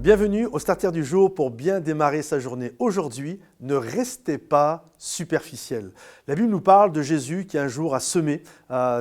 Bienvenue au Starter du jour pour bien démarrer sa journée. Aujourd'hui, ne restez pas superficiel. La Bible nous parle de Jésus qui un jour a semé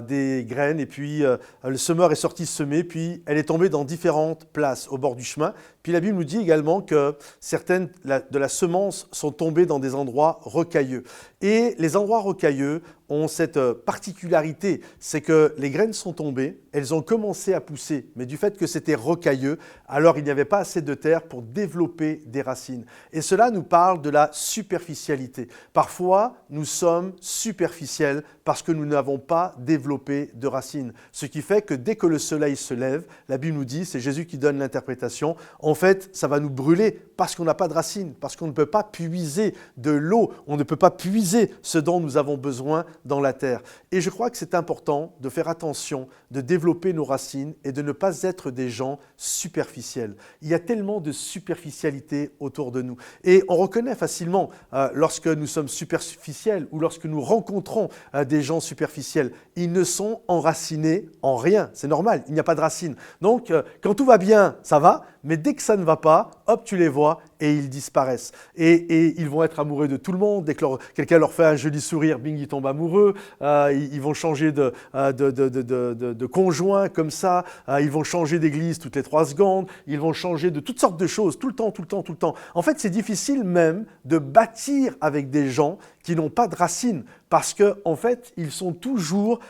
des graines et puis le semeur est sorti semer, puis elle est tombée dans différentes places au bord du chemin. Puis la Bible nous dit également que certaines de la semence sont tombées dans des endroits rocailleux. Et les endroits rocailleux ont cette particularité, c'est que les graines sont tombées, elles ont commencé à pousser, mais du fait que c'était rocailleux, alors il n'y avait pas assez de terre pour développer des racines. Et cela nous parle de la superficialité. Parfois, nous sommes superficiels parce que nous n'avons pas développé de racines. Ce qui fait que dès que le soleil se lève, la Bible nous dit, c'est Jésus qui donne l'interprétation, en fait, ça va nous brûler parce qu'on n'a pas de racines, parce qu'on ne peut pas puiser de l'eau, on ne peut pas puiser ce dont nous avons besoin dans la terre. Et je crois que c'est important de faire attention, de développer nos racines et de ne pas être des gens superficiels. Il y a tellement de superficialité autour de nous. Et on reconnaît facilement lorsque nous sommes superficiels ou lorsque nous rencontrons des gens superficiels. Ils ne sont enracinés en rien. C'est normal, il n'y a pas de racines. Donc, quand tout va bien, ça va. Mais dès que ça ne va pas, hop, tu les vois et ils disparaissent. Et ils vont être amoureux de tout le monde. Dès que quelqu'un leur fait un joli sourire, bing, ils tombent amoureux. Ils vont changer de conjoint comme ça. Ils vont changer d'église toutes les 3 secondes. Ils vont changer de toutes sortes de choses, tout le temps. En fait, c'est difficile même de bâtir avec des gens qui n'ont pas de racines parce qu'en fait, ils sont toujours…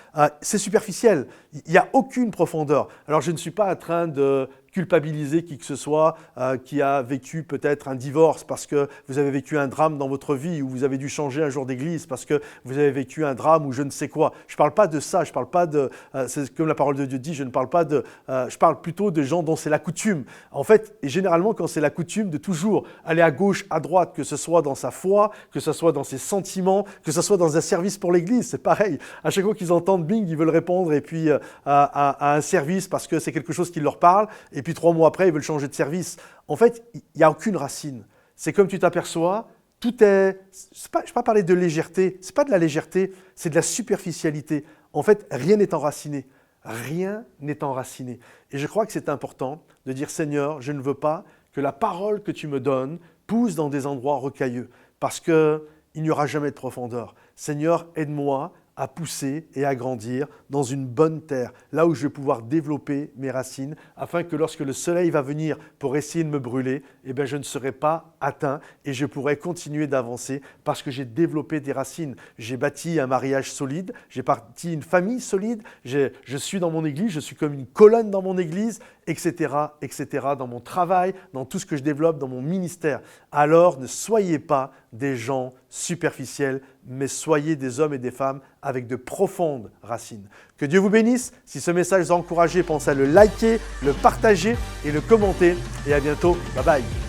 c'est superficiel. Il n'y a aucune profondeur. Alors, je ne suis pas en train de culpabiliser qui que ce soit qui a vécu peut-être un divorce parce que vous avez vécu un drame dans votre vie ou vous avez dû changer un jour d'église parce que vous avez vécu un drame ou je ne sais quoi. Je ne parle pas de ça, je ne parle pas de… c'est comme la parole de Dieu dit, je ne parle pas de… je parle plutôt de gens dont c'est la coutume. En fait, et généralement quand c'est la coutume de toujours aller à gauche, à droite, que ce soit dans sa foi, que ce soit dans ses sentiments, que ce soit dans un service pour l'église, c'est pareil. À chaque fois qu'ils entendent bing, ils veulent répondre et puis à un service parce que c'est quelque chose qui leur parle et puis 3 mois après, ils veulent changer de service. En fait, il n'y a aucune racine. C'est comme tu t'aperçois, tout est… je ne vais pas parler de légèreté, ce n'est pas de la légèreté, c'est de la superficialité. En fait, rien n'est enraciné. Rien n'est enraciné. Et je crois que c'est important de dire, Seigneur, je ne veux pas que la parole que tu me donnes pousse dans des endroits rocailleux, parce qu'il n'y aura jamais de profondeur. Seigneur, aide-moi à pousser et à grandir dans une bonne terre, là où je vais pouvoir développer mes racines, afin que lorsque le soleil va venir pour essayer de me brûler, eh bien, je ne serai pas atteint et je pourrai continuer d'avancer parce que j'ai développé des racines. J'ai bâti un mariage solide, j'ai bâti une famille solide, je suis dans mon église, je suis comme une colonne dans mon église, etc., dans mon travail, dans tout ce que je développe, dans mon ministère. Alors, ne soyez pas des gens superficiels, mais soyez des hommes et des femmes avec de profondes racines. Que Dieu vous bénisse. Si ce message vous a encouragé, pensez à le liker, le partager et le commenter. Et à bientôt. Bye bye.